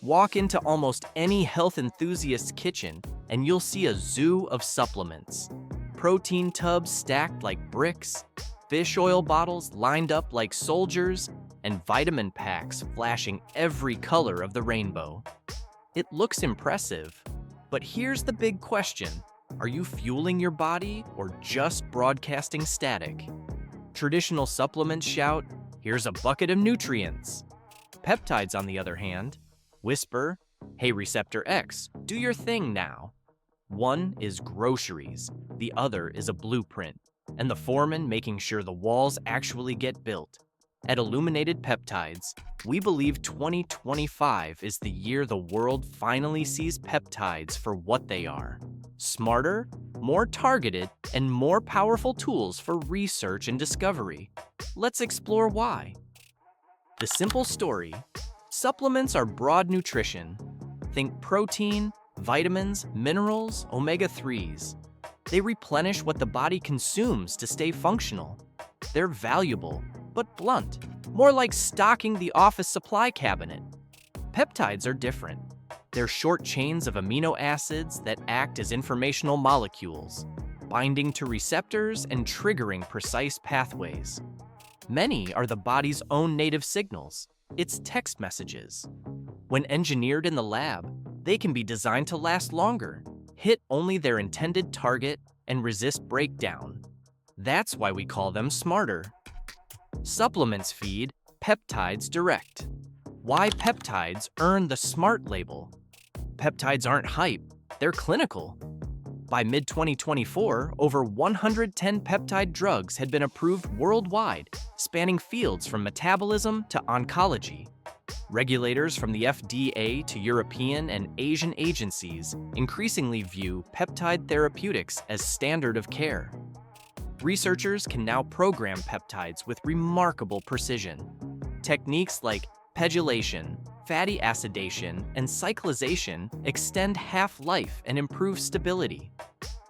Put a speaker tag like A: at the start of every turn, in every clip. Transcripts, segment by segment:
A: Walk into almost any health enthusiast's kitchen and you'll see a zoo of supplements. Protein tubs stacked like bricks, fish oil bottles lined up like soldiers, and vitamin packs flashing every color of the rainbow. It looks impressive, but here's the big question. Are you fueling your body or just broadcasting static? Traditional supplements shout, "Here's a bucket of nutrients." Peptides, on the other hand, whisper, "Hey receptor X, do your thing now." One is groceries, the other is a blueprint, and the foreman making sure the walls actually get built. At Illuminated Peptides, we believe 2025 is the year the world finally sees peptides for what they are. Smarter, more targeted, and more powerful tools for research and discovery. Let's explore why. The simple story: supplements are broad nutrition. Think protein, vitamins, minerals, omega-3s. They replenish what the body consumes to stay functional. They're valuable, but blunt, more like stocking the office supply cabinet. Peptides are different. They're short chains of amino acids that act as informational molecules, binding to receptors and triggering precise pathways. Many are the body's own native signals, its text messages. When engineered in the lab, they can be designed to last longer, hit only their intended target, and resist breakdown. That's why we call them smarter. Supplements feed peptides direct. Why peptides earn the SMART label? Peptides aren't hype, they're clinical. By mid-2024, over 110 peptide drugs had been approved worldwide, spanning fields from metabolism to oncology. Regulators from the FDA to European and Asian agencies increasingly view peptide therapeutics as standard of care. Researchers can now program peptides with remarkable precision. Techniques like pegylation, fatty acidation, and cyclization extend half-life and improve stability.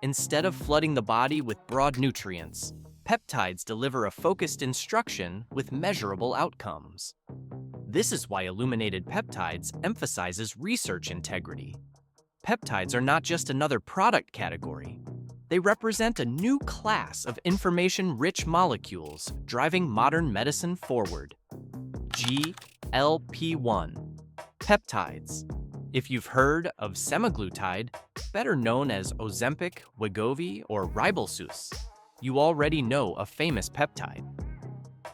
A: Instead of flooding the body with broad nutrients, peptides deliver a focused instruction with measurable outcomes. This is why Illuminated Peptides emphasizes research integrity. Peptides are not just another product category. They represent a new class of information-rich molecules driving modern medicine forward. GLP-1 peptides. If you've heard of semaglutide, better known as Ozempic, Wegovy, or Ribelsus, you already know a famous peptide.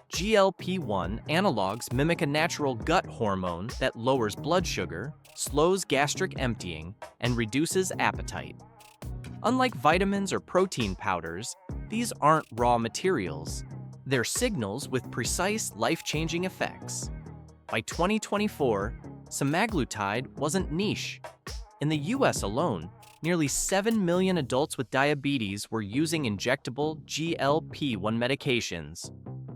A: GLP-1 analogs mimic a natural gut hormone that lowers blood sugar, slows gastric emptying, and reduces appetite. Unlike vitamins or protein powders, these aren't raw materials. They're signals with precise, life-changing effects. By 2024, semaglutide wasn't niche. In the US alone, nearly 7 million adults with diabetes were using injectable GLP-1 medications.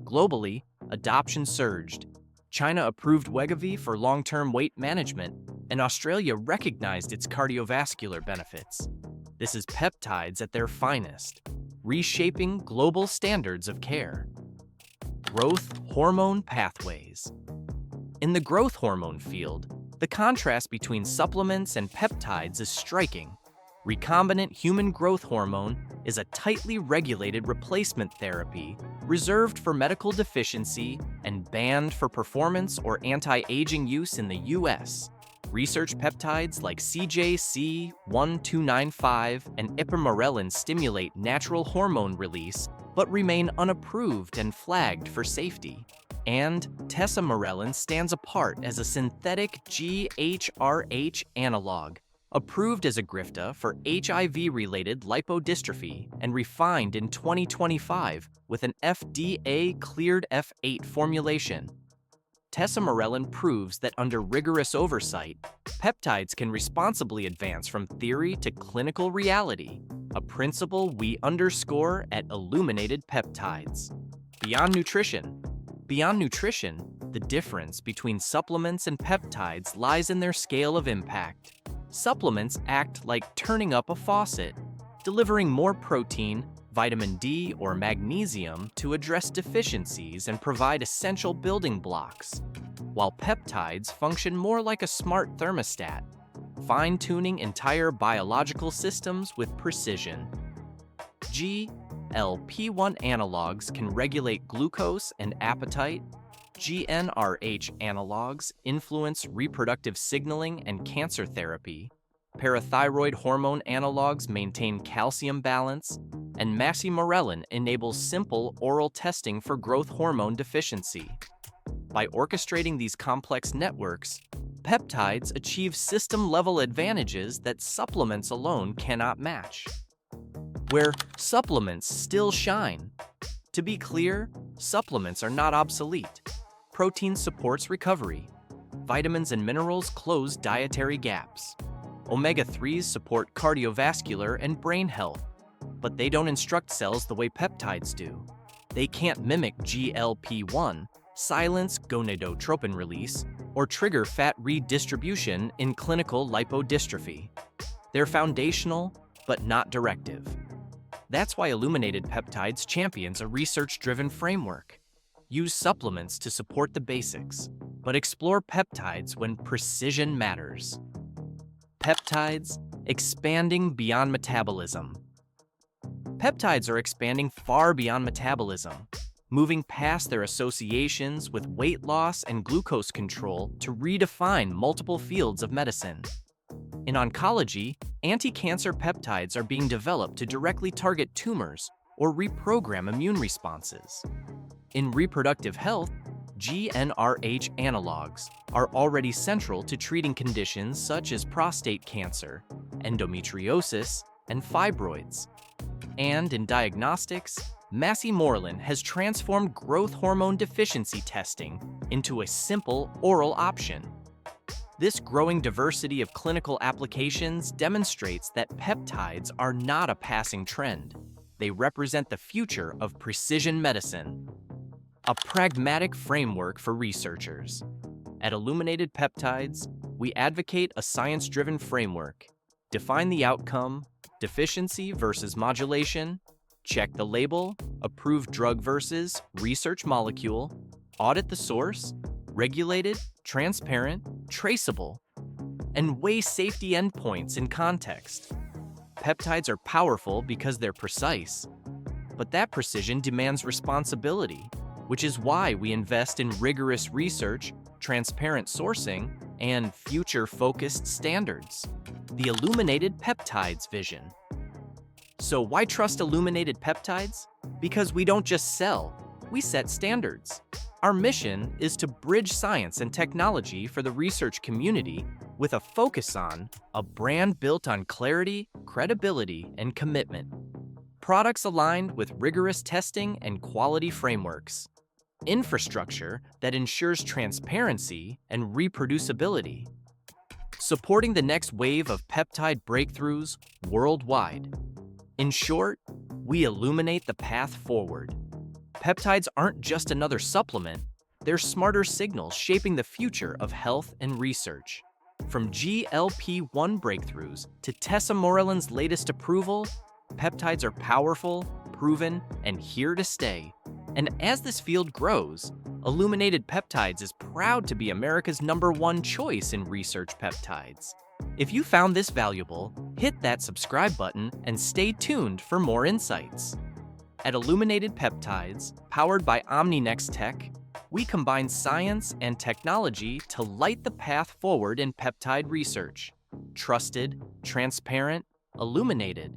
A: Globally, adoption surged. China approved Wegovy for long-term weight management, and Australia recognized its cardiovascular benefits. This is peptides at their finest, reshaping global standards of care. Growth hormone pathways. In the growth hormone field, the contrast between supplements and peptides is striking. Recombinant human growth hormone is a tightly regulated replacement therapy reserved for medical deficiency and banned for performance or anti-aging use in the US. Research peptides like CJC1295 and ipamorelin stimulate natural hormone release but remain unapproved and flagged for safety. And tesamorelin stands apart as a synthetic GHRH analog, approved as a Grifta for HIV-related lipodystrophy and refined in 2025 with an FDA-cleared F8 formulation. Tesamorelin proves that under rigorous oversight, peptides can responsibly advance from theory to clinical reality, a principle we underscore at Illuminated Peptides. Beyond nutrition, the difference between supplements and peptides lies in their scale of impact. Supplements act like turning up a faucet, delivering more protein, vitamin D or magnesium to address deficiencies and provide essential building blocks, while peptides function more like a smart thermostat, fine-tuning entire biological systems with precision. GLP-1 analogs can regulate glucose and appetite. GnRH analogs influence reproductive signaling and cancer therapy. Parathyroid hormone analogs maintain calcium balance, and massimorelin enables simple oral testing for growth hormone deficiency. By orchestrating these complex networks, peptides achieve system-level advantages that supplements alone cannot match. Where supplements still shine. To be clear, supplements are not obsolete. Protein supports recovery. Vitamins and minerals close dietary gaps. Omega-3s support cardiovascular and brain health, but they don't instruct cells the way peptides do. They can't mimic GLP-1, silence gonadotropin release, or trigger fat redistribution in clinical lipodystrophy. They're foundational, but not directive. That's why Illuminated Peptides champions a research-driven framework. Use supplements to support the basics, but explore peptides when precision matters. Peptides, expanding beyond metabolism. Peptides are expanding far beyond metabolism, moving past their associations with weight loss and glucose control to redefine multiple fields of medicine. In oncology, anti-cancer peptides are being developed to directly target tumors or reprogram immune responses. In reproductive health, GnRH analogs are already central to treating conditions such as prostate cancer, endometriosis, and fibroids. And in diagnostics, massimorelin has transformed growth hormone deficiency testing into a simple oral option. This growing diversity of clinical applications demonstrates that peptides are not a passing trend. They represent the future of precision medicine. A pragmatic framework for researchers. At Illuminated Peptides, we advocate a science-driven framework. Define the outcome, deficiency versus modulation, check the label, approved drug versus research molecule, audit the source, regulated, transparent, traceable, and weigh safety endpoints in context. Peptides are powerful because they're precise, but that precision demands responsibility, which is why we invest in rigorous research, transparent sourcing, and future-focused standards. The Illuminated Peptides vision. So why trust Illuminated Peptides? Because we don't just sell, we set standards. Our mission is to bridge science and technology for the research community with a focus on a brand built on clarity, credibility, and commitment. Products aligned with rigorous testing and quality frameworks. Infrastructure that ensures transparency and reproducibility. Supporting the next wave of peptide breakthroughs worldwide. In short, we illuminate the path forward. Peptides aren't just another supplement, they're smarter signals shaping the future of health and research. From GLP-1 breakthroughs to tesamorelin's latest approval, peptides are powerful, proven, and here to stay. And as this field grows, Illuminated Peptides is proud to be America's #1 choice in research peptides. If you found this valuable, hit that subscribe button and stay tuned for more insights. At Illuminated Peptides, powered by Omniext Tech, we combine science and technology to light the path forward in peptide research. Trusted, transparent, illuminated,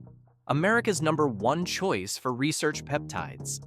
A: America's #1 choice for research peptides.